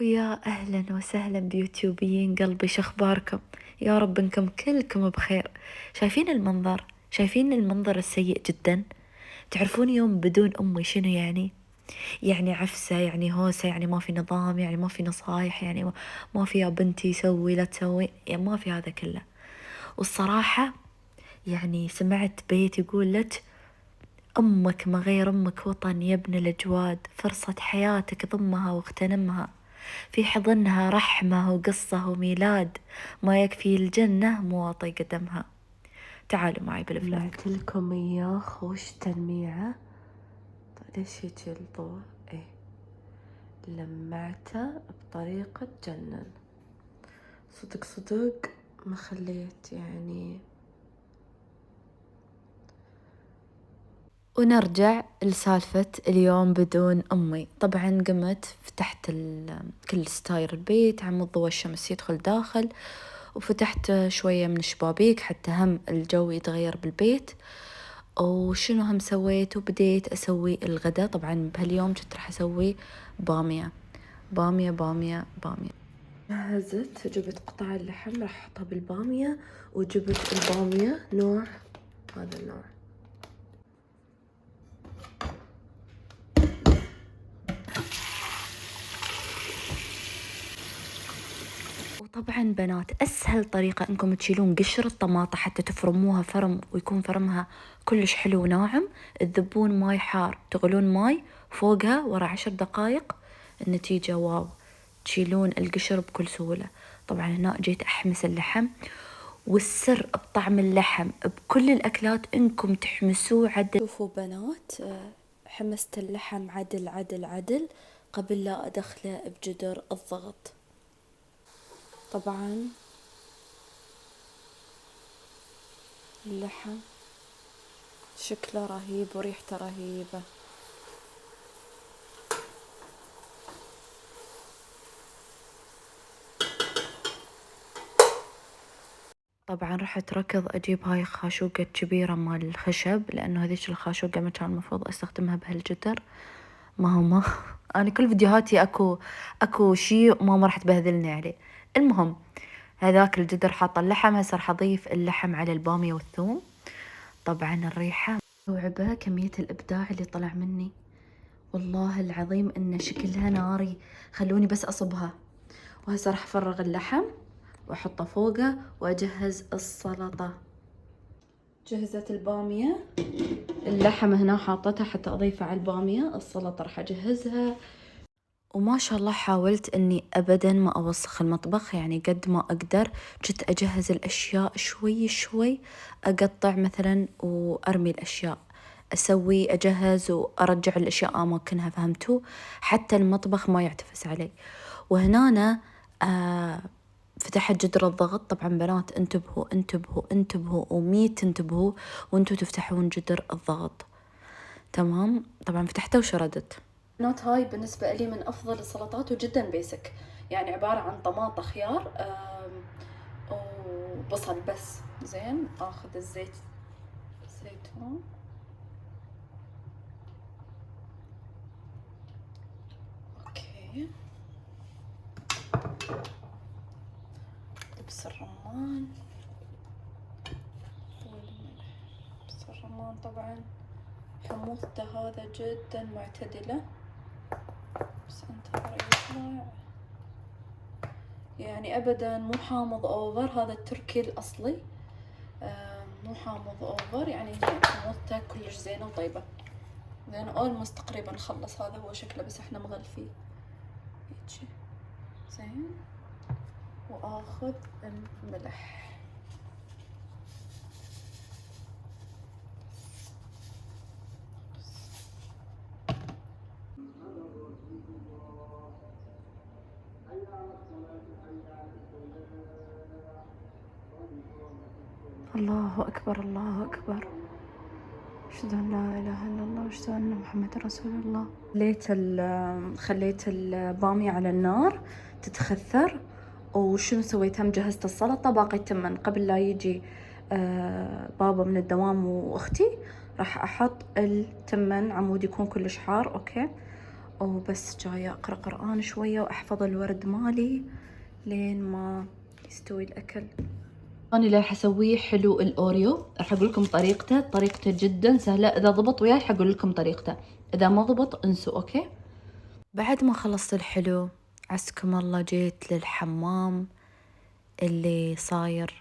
ويا أهلا وسهلا بيوتيوبيين قلبي، شخباركم؟ يا رب انكم كلكم بخير. شايفين المنظر؟ شايفين المنظر السيء جدا؟ تعرفون يوم بدون أمي شنو يعني؟ يعني عفسة، يعني هوسة، يعني ما في نظام، يعني ما في نصايح، يعني ما في يا بنتي سوي لا تسوي، يعني ما في هذا كله. والصراحة يعني سمعت بيت يقول لك: أمك ما غير أمك وطن يا ابن الأجواد، فرصة حياتك ضمها واغتنمها، في حضنها رحمة وقصة وميلاد، ما يكفي الجنة مواطي قدمها. تعالوا معي بالفلاج. جمعت لكم إياه خوش تلميعة. طيب ليش يجي الضوء؟ إيه، لمعته بطريقة تجنن. صدق صدق ما خليت يعني. ونرجع لسالفة اليوم بدون أمي. طبعا قمت فتحت كل ستاير البيت عم الضوء الشمس يدخل داخل، وفتحت شوية من الشبابيك حتى هم الجو يتغير بالبيت. وشنو هم سويت؟ وبديت أسوي الغداء. طبعا بهاليوم كنت راح أسوي بامية بامية بامية بامية. جهزت، جبت قطع اللحم راح أحطها بالبامية، وجبت البامية نوع، هذا النوع. وطبعا بنات، اسهل طريقة انكم تشيلون قشر الطماطة حتى تفرموها فرم ويكون فرمها كلش حلو وناعم. تذبون ماي حار، تغلون ماي فوقها ورا 10 دقايق، النتيجة واو، تشيلون القشر بكل سهولة. طبعا هنا جيت احمس اللحم، والسر بطعم اللحم بكل الاكلات انكم تحمسوه عدل. شوفوا بنات، حمست اللحم عدل عدل عدل قبل لا ادخله بجدر الضغط. طبعا اللحم شكله رهيب وريحته رهيبة. طبعا رحت ركض اجيب هاي خاشوقة كبيرة مال الخشب، لانه هذيك الخاشوقة ما كان المفروض استخدمها بهالجدر. ما انا كل فيديوهاتي اكو شي ماما راح تبهذلني عليه. المهم، هذاك الجدر حاطه اللحم، هسه راح اضيف اللحم على البامية والثوم. طبعا الريحة مستوعبة كمية الابداع اللي طلع مني، والله العظيم ان شكلها ناري. خلوني بس اصبها. وهسه راح افرغ اللحم واحطه فوقه واجهز السلطة. جهزت البامية، اللحم هنا حاطتها حتى اضيفه على البامية. السلطة راح اجهزها. وما شاء الله حاولت اني ابدا ما اوسخ المطبخ، يعني قد ما اقدر كنت اجهز الاشياء شوي شوي، اقطع مثلا وارمي الاشياء، اسوي اجهز وارجع الاشياء اماكنها، فهمتوا؟ حتى المطبخ ما يعتفس علي. وهنا فتحت جدر الضغط. طبعا بنات انتبهوا انتبهوا انتبهوا وميت انتبهوا وانتوا تفتحون جدر الضغط. تمام، طبعا فتحته وشردت. نوت هاي بالنسبة لي من أفضل السلطات وجدا بيسك، يعني عبارة عن طماطة خيار وبصل بس. زين، آخذ الزيت، زيتون، أوكي، دبس الرمان والملح. دبس الرمان طبعا حموضته هذا جدا معتدلة، بس انتظر يطلع، يعني ابدا مو حامض اوفر. هذا التركي الاصلي، مو حامض اوفر، يعني حموضته كلش زينة وطيبة. زين، اولموست تقريبا خلص. هذا هو شكله بس احنا مغلفيه هيجي. زين، واخذ الملح. الله أكبر الله أكبر، أشهد أن لا إله إلا الله وأشهد أن محمد رسول الله. خليت البامية على النار تتخثر. وشنو سويت؟ هم جهزت السلطة، باقي التمن قبل لا يجي بابا من الدوام وأختي. راح أحط التمن عمود يكون كلش حار، أوكي. وبس جاية أقرأ قرآن شوية وأحفظ الورد مالي لين ما يستوي الأكل. أنا اللي راح أسويه حلو الأوريو، راح أقول لكم طريقته جدا سهلة. إذا ضبط وياي راح أقول لكم طريقته، إذا ما ضبط انسوا. أوكي. بعد ما خلصت الحلو عسكم الله جيت للحمام اللي صاير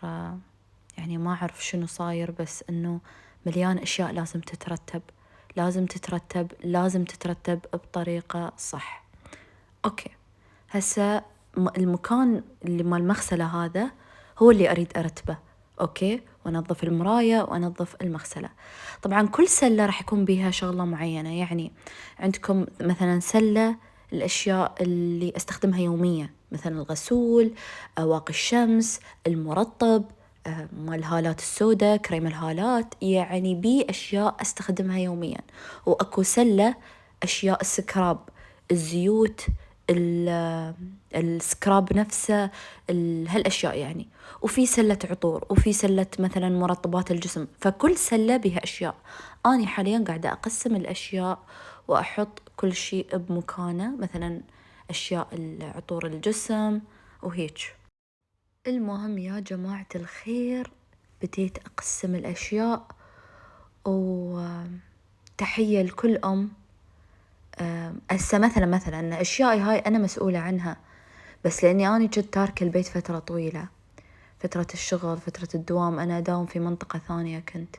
يعني ما أعرف شنو صاير، بس إنه مليان أشياء لازم تترتب، لازم تترتب بطريقة صح. أوكي. هسا المكان اللي مال المغسلة هذا هو اللي أريد أرتبه. أوكي. وأنظف المراية وأنظف المغسلة. طبعا كل سلة راح يكون بيها شغلة معينة، يعني عندكم مثلا سلة الأشياء اللي أستخدمها يوميا، مثلا الغسول، واقي الشمس، المرطب، مال الهالات السوداء، كريم الهالات، يعني بي أشياء أستخدمها يوميا. وأكو سلة أشياء السكراب، الزيوت، السكراب نفسه، هالأشياء يعني. وفي سلة عطور، وفي سلة مثلا مرطبات الجسم، فكل سلة بها أشياء. أنا حاليا قاعدة أقسم الأشياء وأحط كل شيء بمكانه، مثلا أشياء العطور الجسم وهيك. المهم يا جماعة الخير بديت أقسم الأشياء، وتحية لكل أم. هسه مثلا أشيائي هاي أنا مسؤولة عنها، بس لأني أنا جد تاركة البيت فترة طويلة، فترة الشغل، فترة الدوام، أنا أداوم في منطقة ثانية كنت.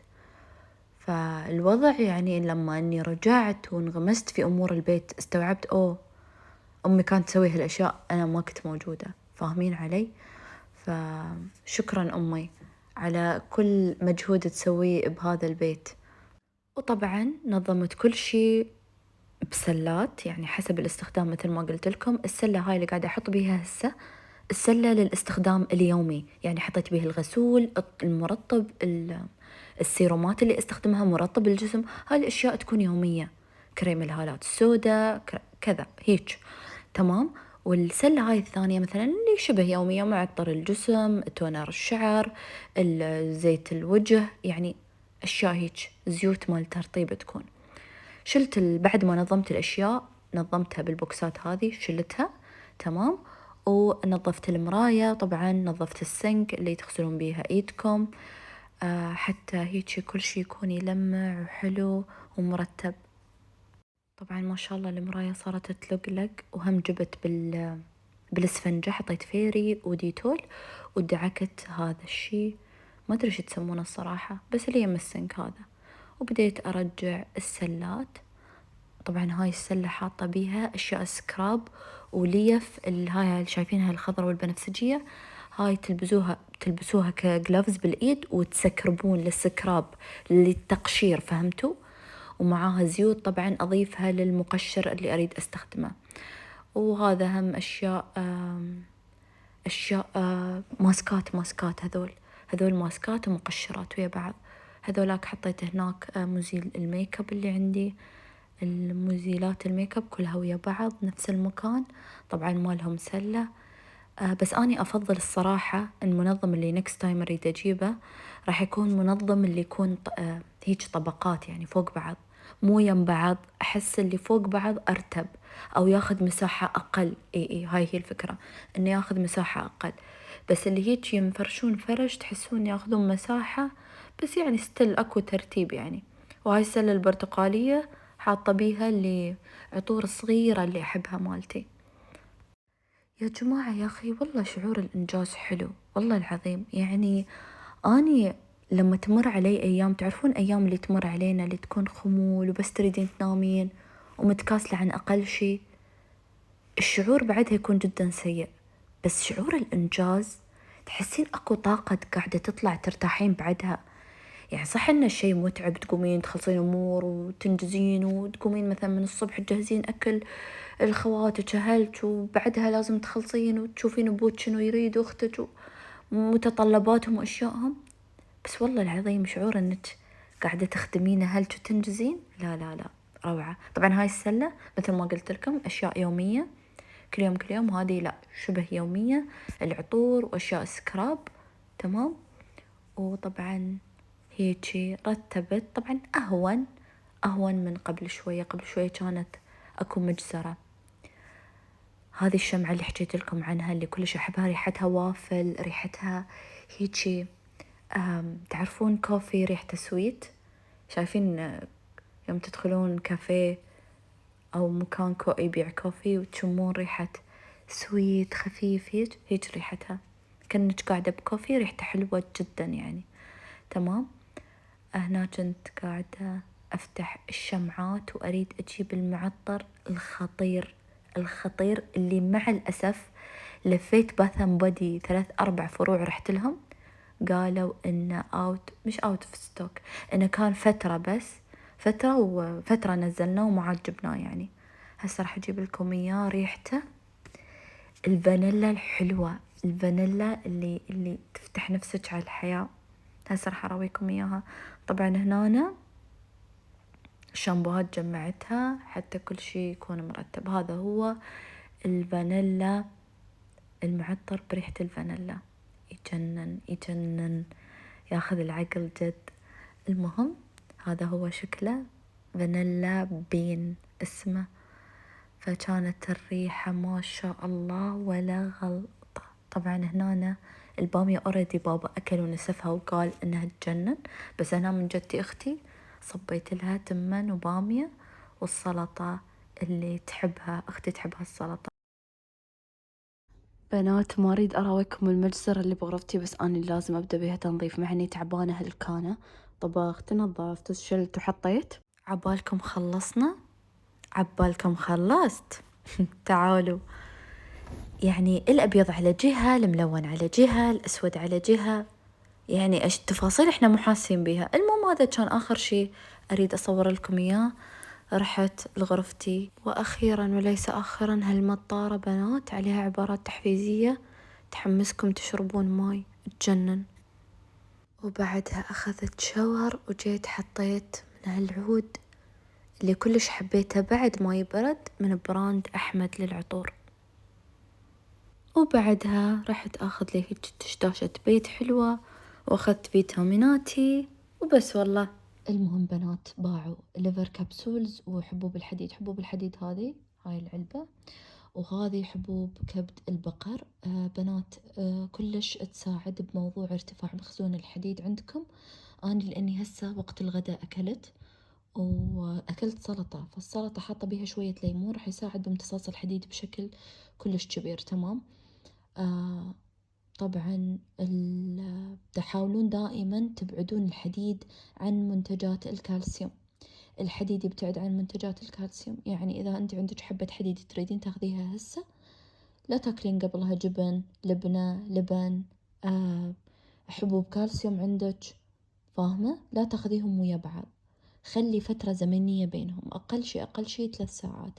فالوضع يعني لما أني رجعت وانغمست في أمور البيت استوعبت أمي كانت تسوي هالأشياء، أنا ما كنت موجودة. فاهمين علي؟ فشكرا أمي على كل مجهود تسويه بهذا البيت. وطبعا نظمت كل شيء بسلات، يعني حسب الاستخدام. مثل ما قلت لكم السلة هاي اللي قاعدة أحط بيها هسه السلة للاستخدام اليومي، يعني حطيت بيه الغسول، المرطب، السيرومات اللي استخدمها، مرطب الجسم، هاي الأشياء تكون يومية، كريم الهالات السوداء كذا هيك. تمام. والسلة هاي الثانية مثلا اللي شبه يومية، معطر الجسم، تونر الشعر، زيت الوجه، يعني أشياء هيك، زيوت مال ترطيب تكون. شلت بعد ما نظمت الأشياء نظمتها بالبوكسات هذه، شلتها. تمام. ونظفت المراية، طبعا نظفت السنك اللي تغسلون بيها ايدكم، حتى هيك كل شي يكون يلمع وحلو ومرتب. طبعا ما شاء الله المراية صارت تلقلق، وهم جبت بالاسفنجة، حطيت فيري وديتول ودعكت هذا الشي، ما ادري شو تسمونه الصراحة، بس اللي يم السنك هذا. وبديت ارجع السلات. طبعا هاي السلة حاطة بيها أشياء سكراب وليف، هاي اللي شايفينها الخضرة والبنفسجية، هاي تلبسوها كجلافز بالإيد وتسكربون للسكراب للتقشير، فهمتوا؟ ومعاها زيوت طبعا أضيفها للمقشر اللي أريد أستخدمه. وهذا هم أشياء ماسكات هذول ماسكات ومقشرات ويا بعض. هذولاك حطيت هناك مزيل الميك اب اللي عندي، المزيلات الميك اب كلها ويا بعض نفس المكان. طبعا ما لهم سلة. بس أني أفضل الصراحة المنظم اللي نكست تايم أريد أجيبه راح يكون منظم اللي يكون هيج طبقات، يعني فوق بعض مو يم بعض. أحس اللي فوق بعض أرتب أو ياخذ مساحة أقل. إي هاي هي الفكرة، إنه ياخذ مساحة أقل. بس اللي هيك ينفرشون فرش تحسون ياخذون مساحة، بس يعني ستيل أكو ترتيب يعني. وهاي السلة البرتقالية حاطة بيها اللي عطور صغيرة اللي أحبها مالتي. يا جماعة يا أخي والله شعور الإنجاز حلو والله العظيم. يعني أني لما تمر علي أيام، تعرفون أيام اللي تمر علينا اللي تكون خمول وبس تريدين تنامين ومتكاسلة عن أقل شي، الشعور بعدها يكون جدا سيء. بس شعور الإنجاز تحسين أكو طاقة قاعدة تطلع ترتاحين بعدها. يعني صح إن الشي متعب، تقومين تخلصين أمور وتنجزين، وتقومين مثلا من الصبح تجهزين أكل الخواتك أهلك، وبعدها لازم تخلصين وتشوفين أبوك شنو يريد وأختك ومتطلباتهم وأشيائهم. بس والله العظيم شعور إنك قاعدة تخدمين أهلك وتنجزين، لا لا لا، روعة. طبعا هاي السلة مثل ما قلت لكم أشياء يومية كل يوم، هذه لا شبه يومية، العطور وأشياء سكراب. تمام. وطبعا هيجي رتبت، طبعا أهون من قبل شوية كانت أكو مجزرة. هذه الشمعة اللي حكيت لكم عنها اللي كلش أحبها، ريحتها وافل، ريحتها هيجي تعرفون كوفي ريحته سويت؟ شايفين يوم تدخلون كافيه أو مكان يبيع كوفي وتشمون ريحة سويت خفيف هيج ريحتها، كأنك قاعدة بكوفي، ريحته حلوة جدا يعني. تمام. هنا كنت قاعدة أفتح الشمعات وأريد أجيب المعطر الخطير الخطير اللي مع الأسف لفيت باث أند بودي 3-4 فروع رحت لهم، قالوا إنه مش اوت اوف ستوك، إنه كان فترة بس، فترة نزلناه وما عاد جبناه يعني. هسه راح أجيب لكم إياه، ريحته الفانيلا الحلوة، الفانيلا اللي تفتح نفسك على الحياة. هسه راح أراويكم إياها. طبعا هنا الشامبوهات جمعتها حتى كل شي يكون مرتب. هذا هو الفانيلا، المعطر بريحة الفانيلا، يجنن يجنن، ياخذ العقل جد. المهم هذا هو شكله، فانيلا بين اسمه. فكانت الريحة ما شاء الله ولا غلطة. طبعا هنا البامية اوريدي بابا أكل ونسفها وقال إنها تجنن، بس أنا من جدتي أختي صبيت لها تمن وبامية والسلطة اللي تحبها أختي، تحبها السلطة. بنات ما أريد أراويكم المجزرة اللي بغرفتي، بس أنا لازم أبدأ بها تنظيف مع إني تعبانة هالكانة. طبخت نظفت شلت وحطيت. عبالكم خلصنا؟ عبالكم خلصت؟ تعالوا. يعني الأبيض على جهة، الملون على جهة، الأسود على جهة، يعني إيش التفاصيل إحنا مو حاسين بيها. المهم هذا كان آخر شي أريد أصور لكم إياه. رحت لغرفتي، وأخيرا وليس آخرا هالمطارة بنات عليها عبارات تحفيزية تحمسكم تشربون ماي تجنن. وبعدها أخذت شاور وجيت حطيت من هالعود اللي كلش حبيته بعد ما يبرد، من براند أحمد للعطور. وبعدها رحت أخذ لي هيك دشداشة بيت حلوة، وأخذت فيتاميناتي وبس والله. المهم بنات باعوا ليفر كبسولز وحبوب الحديد. حبوب الحديد هاي العلبة، وهذه حبوب كبد البقر. بنات كلش تساعد بموضوع ارتفاع مخزون الحديد عندكم. أنا لأني هسه وقت الغداء أكلت وأكلت سلطة، فالسلطة حاطة بيها شوية ليمون، راح يساعد بامتصاص الحديد بشكل كلش كبير. تمام. طبعا تحاولون دائما تبعدون الحديد عن منتجات الكالسيوم. الحديد يبتعد عن منتجات الكالسيوم، يعني إذا أنت عندك حبة حديد تريدين تاخذيها هسه، لا تاكلين قبلها جبن، لبنة، لبن، حبوب كالسيوم عندك، فاهمة؟ لا تاخذيهم ويا بعض، خلي فترة زمنية بينهم، أقل شي 3 ساعات،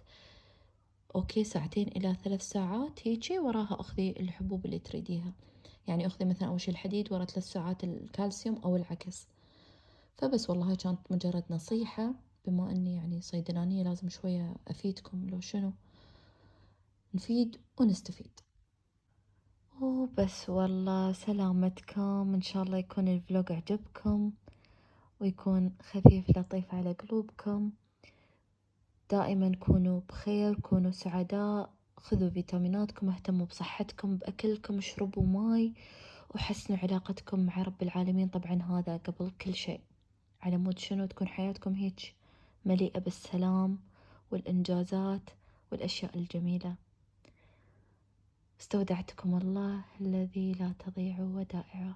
أوكي، 2 إلى 3 ساعات هيجي وراها أخذي الحبوب اللي تريديها. يعني أخذي مثلا أول شي الحديد ورا 3 ساعات الكالسيوم أو العكس. فبس والله هاي كانت مجرد نصيحة، بما أني يعني صيدلانية لازم شوية أفيدكم، لو شنو نفيد ونستفيد. وبس والله سلامتكم، إن شاء الله يكون الفلوق عجبكم ويكون خفيف لطيف على قلوبكم. دائما كونوا بخير، كونوا سعداء، خذوا فيتاميناتكم، اهتموا بصحتكم، بأكلكم، اشربوا ماي، وحسنوا علاقتكم مع رب العالمين. طبعا هذا قبل كل شيء، على مود شنو تكون حياتكم هيك مليئة بالسلام والإنجازات والأشياء الجميلة. استودعتكم الله الذي لا تضيع ودائعه.